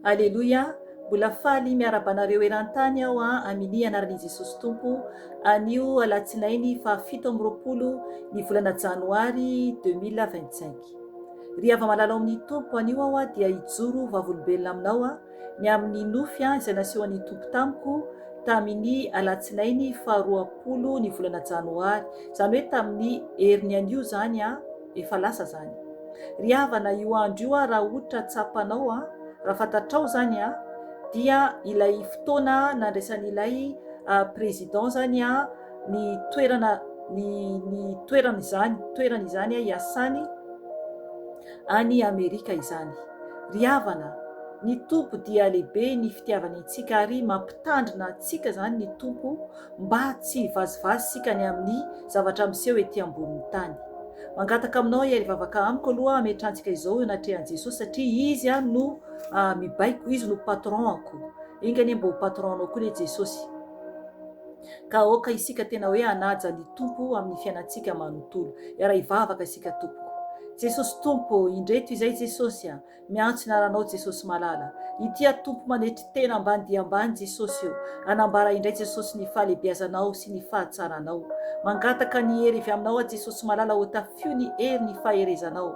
Aleloia, mbola faly miarabanareo eran-tany aho amin'ny anaran'i Jesosy Tompo anio alatsinainy fa 7 ny volana janoary 2025. Ry hava-malala amin'ny Tompo anio aho dia hijoro vavolombelona aminao ny amin'ny nofy izay naseho an'ny Tompo tamiko tamin'ny alatsinainy fa 20 ny volana janoary, izany hoe tamin'ny heriny anio zany efa lasa zany. Ry havana io andro io raha ohatra tsapanao raha fantatrao zany dia ilay fotoana nandraisan'ilay président zany ny toerana izany hiasany any Amerika izany. Ry havana, ny Tompo dia lehibe ny fitiavany antsika ary mampitandrina antsika zany ny Tompo mba tsy vazivazy sika ny amin'ny zavatra miseho ety ambonin'ny tany. Mangataka aminao iary vavaka amiko aloha ametrantsika izao anatrehan'i Jesosy satria izy no mibaiko, izy no patronako. Ingany mba ho patronanao koa ny Jesosy. Ka aoka isika tena hoe hanaja ny Tompo amin'ny fiainantsika manontolo. Iara hivavaka isika Tompo. Jesosy Tompo, indreto izay Jesosy miantso ny aranao Jesosy malala. Ity Tompo manetry tena ambany dia ambany Jesosy io. Anambara indray Jesosy ny fahalebiazanao sy ny fahatsaranao. Mangataka ny hery avy aminao Jesosy malala ho tafio ny hery ny faherezanao.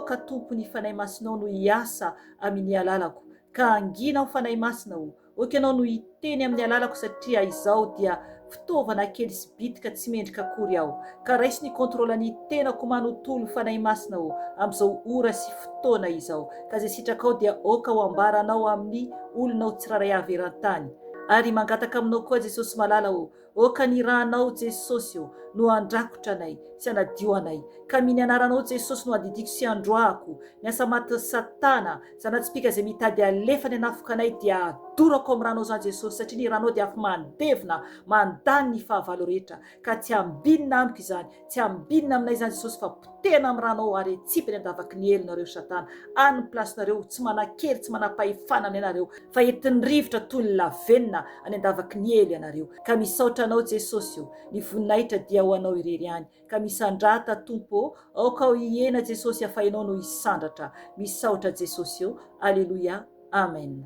Ka Tompo ny fanahy masinao no hiasa amin'ny alalako. Ka angina ho fanahy masinao. Ianao no hiteny amin'ny alalako satria izao dia fitaovana kely sy bitika tsy mendrika akory aho. Ka raisy ny kontrolany tenako manontolo fanahy masinao amin'izao ora sy fotoana izao. Ka zay sitrakao dia oka ho ambaranao amin'ny olonao tsiraray avy eran-tany. Ary mangataka aminao koa Jesosy malala oka ny rahanao Jesosy no andrakotra anay sy anadio anay. Ka miny anaranao Jesosy no adidiko sy androako. Ny asa maty Satana, zanatsipika izay mitady alefa ny anafoka anay dia adorako amin'ny ranao zany Jesosy satria ny ranao dia afaka mandevina, mandany ny fahavalo rehetra. Ka tsy ambinina amiko izany, tsy ambinina aminay zany Jesosy fa potehina amin'ny ranao ary tsipy ny andavaky ny elonareo Satana. Any plasinareo tsy manan-kery, tsy manam-pahefanana ianareo fa entin'ny rivotra toy ny lavenina any andavaky ny elo ianareo. Ka misaotra anao Jesosy ny voninahitra dia ho anao irery ihany. Ka misandrata Tompo aoka ho ihena Jesosy afahinao no hisandratra. Misaotra Jesosy Aleluia, amen.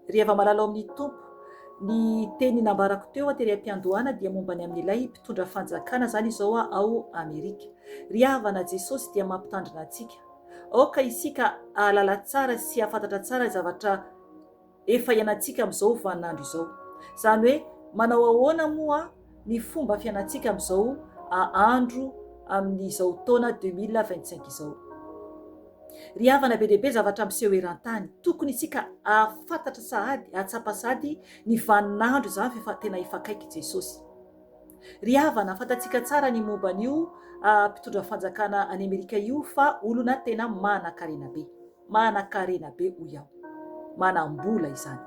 Ry hava-malala amin'ny Tompo, ny teny nambarako teo tery am-piandohana dia momba ny amin'ilay mpitondra fanjakana zany izao ao Amerika. Ry havana Jesosy dia mampitandrina antsika. Aoka isika ahalala tsara sy ahafantatra tsara zavatra efa ianantsika amin'izao vaninandro izao. Zany hoe manao ahoana moa ny fomba fiainantsika amin'izao andro amin'izao taona 2025 izao. Ry havana be dehibe zavatra miseho eran-tany. Tokony isika ahafantatra sahady, ahatsapa sahady ny vaninandro zany fa tena ifakaiky Jesosy. Ry havana fantatsika tsara ny momba an'io mpitondra fanjakana any Amerika io fa olona tena manan-karena be. Manan-karena be hoy iaho. Manam-bola izany.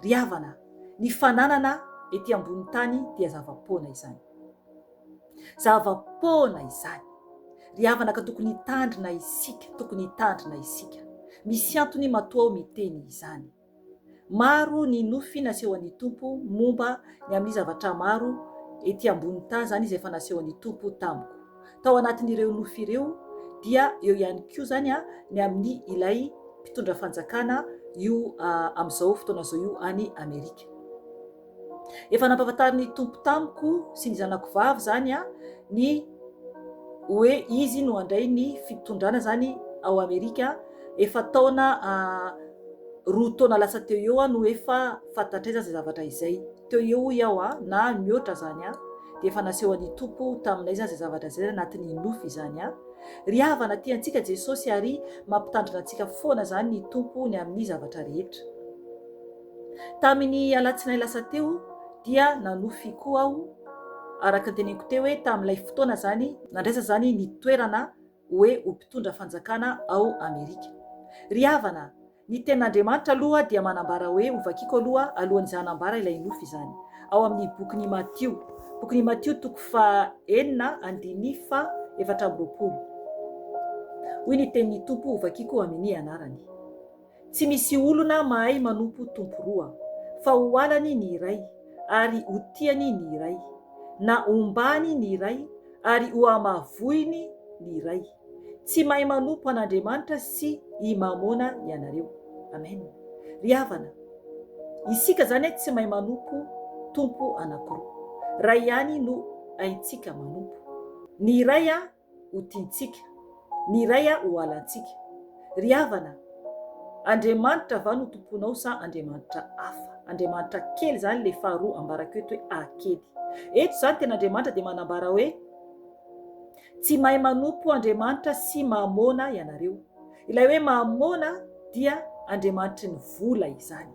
Ry havana, ny fananana ety ambony tany dia zava-poana izany. Zava-poana izany. Ry havana ka tokony hitandrina isika, tokony hitandrina isika. Misy antony matoa miteny izany. Maro ny nofy nasehoan'ny Tompo momba ny amin'ny zavatra maro ety ambony tany zany izy efa nasehoan'ny Tompo tamiko. Tao anatin'ireo nofy ireo dia eo ihany koa zany ny amin'ny ilay mpitondra fanjakana io amin'izao fotoana zao io any Amerika. Efa nampahafantarin'ny Tompo tamiko sy ny zanako vavy zany ny hoe izy no andray ny fitondrana zany ao Amerika. Efa taona 2 taona lasa teo eo no efa fantatray zany zavatra izay. Teo eo iaho na mihoatra zany dia efa nasehoan'ny Tompo taminay zany zay zavatra zay anatin'ny nofy zany Ry havana tiantsika Jesosy ary mampitandrina antsika foana zany ny Tompo ny amin'ny zavatra rehetra. Tamin'ny alatsinainy lasa teo dia nanofy koa aho araka ny teneniko teo hoe tamin'ilay fotoana zany nandraisa zany ny toerana hoe ho mpitondra fanjakana ao Amerika. Ry havana, ny tenin'Andriamanitra aloha dia manambara hoe ovakiko aloha alohan'izany hanambara ilay nofy izany. Ao amin'ny bokin'i Matio, bokin'i Matio 4:9-20. Hoy ny tenin'ny Tompo ovakiko amin'ny anarany. Tsy misy olona mahay manompo tompo roa, fa ho alany ny iray ary ho tiany ny iray, na ombany ny iray ary ho amavoiny ny iray. Tsy mahay manompo an'Andriamanitra sy himamona ianareo. amen. Ry havana, isika zany tsy mahay manompo tompo anankiroa, ray ihany no haintsika manompo. Ny iray ho tiantsika, ny iray ho alantsika. Ry havana, Andriamanitra va no tomponao sa Andriamanitra hafa? Andriamanitra kely zany le faharoa ambarako eto hoe akely. Eto zany tena Andriamanitra dia manambara hoe tsy mahay manompo Andriamanitra sy mamona ianareo. Ilay hoe mamona dia Andriamanitry ny vola izany.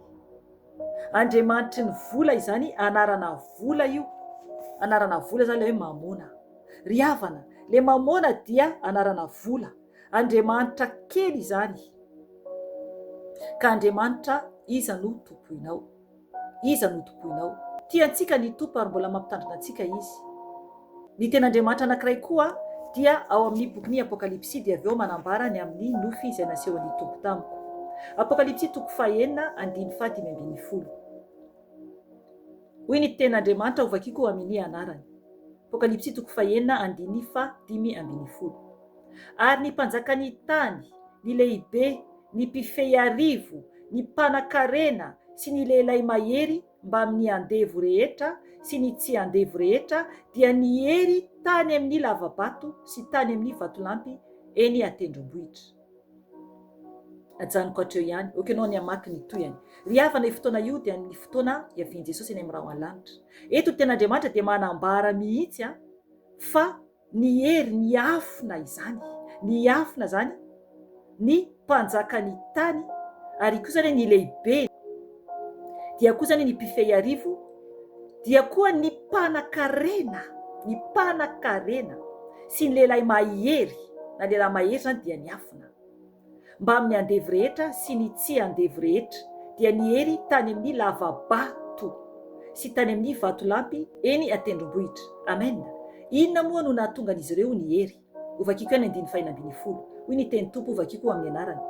Andriamanitry ny vola izany, anarana vola io. Anarana vola zany ilay hoe mamona. Ry havana, le mamona dia anarana vola. Andriamanitra kely izany. Ka Andriamanitra, iza no tompoinao? Iza no tompoinao? Tiantsika ny tompo ary mbola mampitandrina antsika izy. Ny ten'Andriamanitra anankiray koa dia ao amin'ny bokin'ny Apokalipsy dia avy eo manambara ny amin'ny nofy izay nasehon'ny tompo tamiko. Apokalipsy 4:5-10. Hoy ny ten'Andriamanitra ho vakiako amin'ny anarany. Apokalipsy 4:5-10. Ary ny mpanjakany tany, ny lehibe, ny mpifehy arivo, ny mpanan-karena sy ny lehilahy mahery mba amin'ny andevo rehetra sy ny tsy andevo rehetra dia nihery tany amin'ny lavabato sy tany amin'ny vatolampy eny atendrombohitra. Ajanoko hatreo ihany, okenao ny amaky ny toyany. Ry havana, ny fotoana io dia ny fotoana iavian'i Jesosy eny amin'ny raha an-lanitra. Eto ten'Andriamanitra dia manambara mihitsy fa nihery niafina izany. Niafina zany ny mpanjakany tany, ary koa zany ny lehibe, dia koa zany ny mpifehy arivo, dia koa ny mpanan-karena, ny mpanan-karena sy ny lehilahy mahery, na lehilahy mahery zany dia niafina mba amin'ny andevo rehetra sy ny tsy andevo rehetra dia nihery tany amin'ny lavabato sy tany amin'ny vatolampy eny atendrombohitra. Amen. Inona moa no nahatonga an'izy ireo nihery? Ho vakiako ihany 5:10. Hoy ny teny tompo, ho vakiako amin'ny anarany.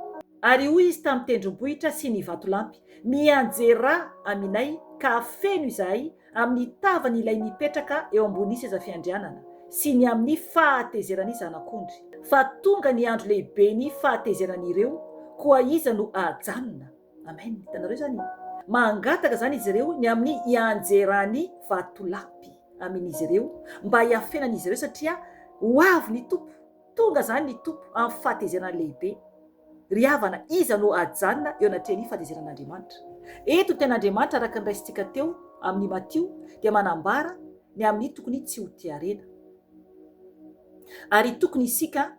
Ary hoy izy tamin'ny tendrombohitra sy ny vatolampy, mianjera aminay ka feno izahay amin'ny tavany ilay mipetraka eo ambony seza fiandrianana sy ny amin'ny fahatezerany zanak'ondry. Fa tonga ny andro lehibe ny fahatezeran'ireo, koa iza no ajanona. Amen. Hitanareo zany, mangataka zany izy ireo ny amin'ny ianjerany vatolampy amin'izy ireo mba hiafenan'izy ireo, satria ho avy ny tompo. Tonga zany ny tompo amin'ny fahatezerana lehibe. Ry havana, iza no ajanona eo anatrehany fahatezeran'Andriamanitra. Eto ten'Andriamanitra araka ny raisintsika teo amin'ny Matio dia manambara ny amin'ny tokony tsy ho tiarena, ary tokony isika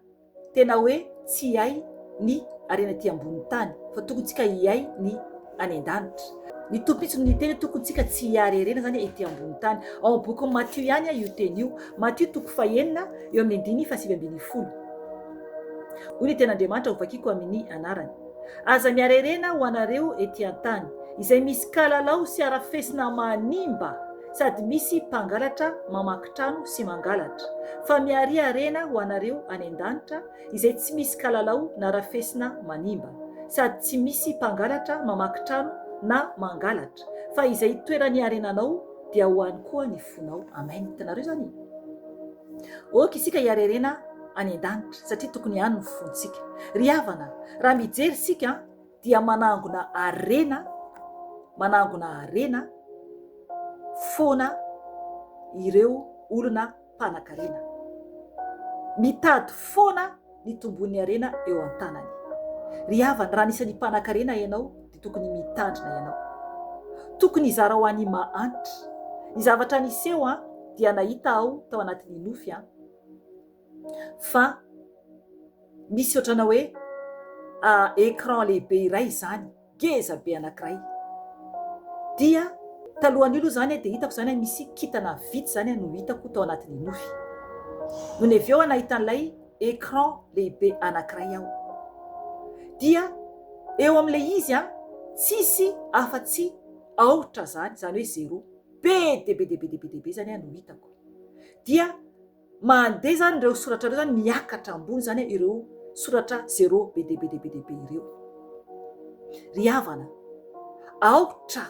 tena hoe tsy hiay ny arena ty ambony tany, fa tokony tsika hiay ny any an-danitra. Ny tompo itsy ny teny tokony tsika tsy hiary arena zany ety ambony tany. Ao amin'ny boky Matio ihany io teny io, Matio 4:9 eo amin'ny 7:20. Hoy ny ten'Andriamanitra ho vakiako amin'ny anarany. Aza miarerena ho anareo ety an-tany izay misy kalalao sy arafesina manimba sady misy mpangalatra mamaky trano sy mangalatra, fa miariarena ho anareo any an-danitra izay tsy misy kalalao na arafesina manimba sady tsy misy mpangalatra mamaky trano na mangalatra, fa izay toerany arenanao dia ho any koa ny fonao. Amen. Hitanareo zany, oka isika hiarerena any an-danitra satria tokony ihany ny fontsika. Ry havana, raha mijery sika dia manangona arena foana ireo olona mpanan-karena, mitady foana ny tombon'ny arena eo an-tanany. Ry havana, raha nisany mpanan-karena ianao dia tokony mitandrina ianao, tokony hizara ho any mahantitra. Ny zavatra niseho dia nahita aho tao anatin'ny nofy fa misy ohatrana hoe écran lehibe iray zany, geza be anankiray, dia talohan'io aloha zany dia hitako zany misy kintana vitsy zany no hitako tao anatin'ny nofy. Nony avy eo nahita an'ilay écran lehibe anankiray aho, dia eo amin'ilay izy tsisy afa-tsy aotra zany, zany hoe zéro, be debe zany no hitako. Dia mandeha zany ireo soratra ireo zany miakatra ambony zany ireo soratra zéro be debe ireo. Ry havana, aotra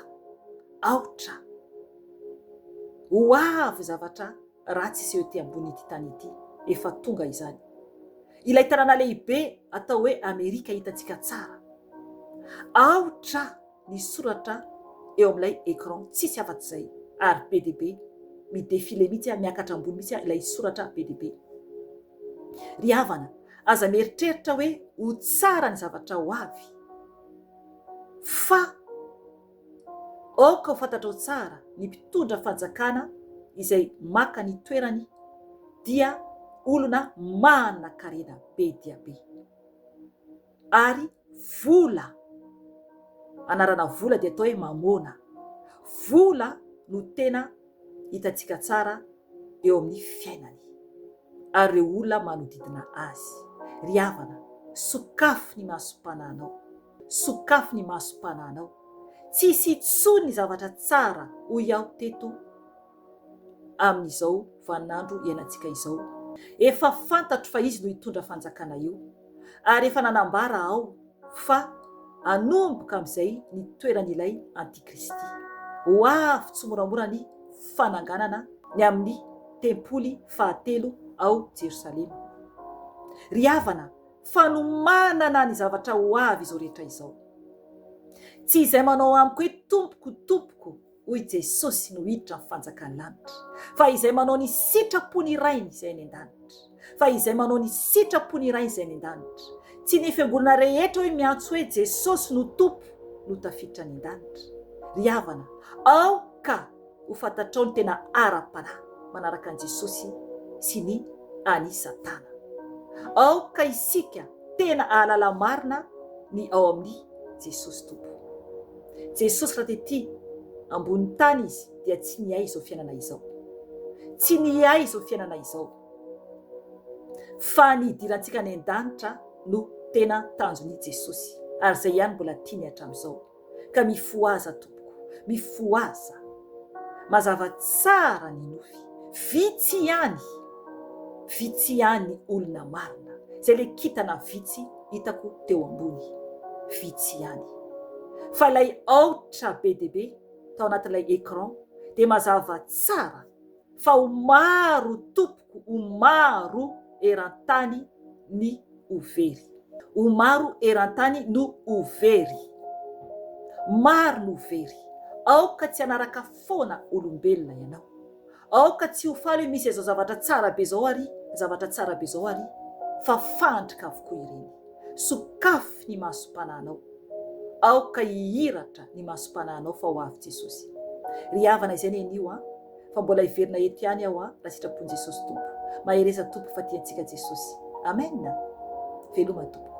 ho avy zavatra ratsy iseho ety ambony ity tany ity, efa tonga izany. Ilay tanàna lehibe atao hoe Amerika hitantsika tsara, aotra ny soratra eo amin'ilay écran tsisy afa-tsy izay ary be dia be midefile mihitsy miakatra ambony mihitsy ilay soratra be dia be. Ry havana, aza mieritreritra hoe ho tsara ny zavatra ho avy fa aoka ho fantatrao tsara ny mpitondra fanjakana izay maka ny toerany dia olona manan-karena be dia be ary vola, anarana vola dia atao hoe mamona. Vola no tena hitantsika tsara eo amin'ny fiainany ary ireo olona manodidina azy. Ry havana, sokafo ny masom-panahinao, sokafo ny masom-panahinao. Tsisy intsony ny zavatra tsara ho iaho teto amin'izao vaninandro iainantsika izao. Efa fantatro fa izy no hitondra fanjakana io ary efa nanambara aho fa hanomboka amin'izay ny toeran'ilay antikristy. Ho avy tsy moramora ny fananganana ny amin'ny tempoly fahatelo ao Jerosalema. Ry havana, fanomanana ny zavatra ho avy izao rehetra izao. Tsy izay manao amiko hoe tompoko hoy Jesosy no hiditra amin'ny fanjakany lanitra, fa izay manao ny sitrapony rainy izay any an-danitra, fa izay manao ny sitrapony rainy izay any an-danitra. Tsy ny fiangonana rehetra hoe miantso hoe Jesosy no tompo no tafiditra any an-danitra. Ry havana, aoka ho fantatrao ny tena ara-panahy manaraka an' Jesosy sy ny ani Satana. Aoka isika tena ahalala marina ny ao amin'ny Jesosy tompo. Jesosy raha tety ambony tany izy dia tsy niay izao fiainana izao, tsy niay izao fiainana izao, fa nidirantsika any an-danitra no tena tanjon'i Jesosy ary izay ihany mbola tiany hatramin'izao. Ka mifoaza tompoko, mifoaza, mazava tsara ny nofy, vitsy ihany olona marina, izay le kitana vitsy hitako teo ambony, vitsy ihany. Fa ilay aotra be dia be tao anatin'ilay écran dia mazava tsara fa ho maro tompoko, ho maro eran-tany ny overy, ho maro eran-tany no overy, maro no overy. Aoka tsy hanaraka foana olombelona ianao, aoka tsy ho faly hoe misy izao zavatra tsara be zao ary, zavatra tsara be zao ary, fa fandrika avokoa ireny. Sokafo ny masom-panahinao, aoka hihiratra ny masom-panahinao fa ho avy Jesosy. Ry havana, izay nenio fa mbola hiverina eto ihany aho raha sitrapon'i Jesosy tompo. Mahereza tompo fa tiantsika Jesosy. Amen. Veloma tompo.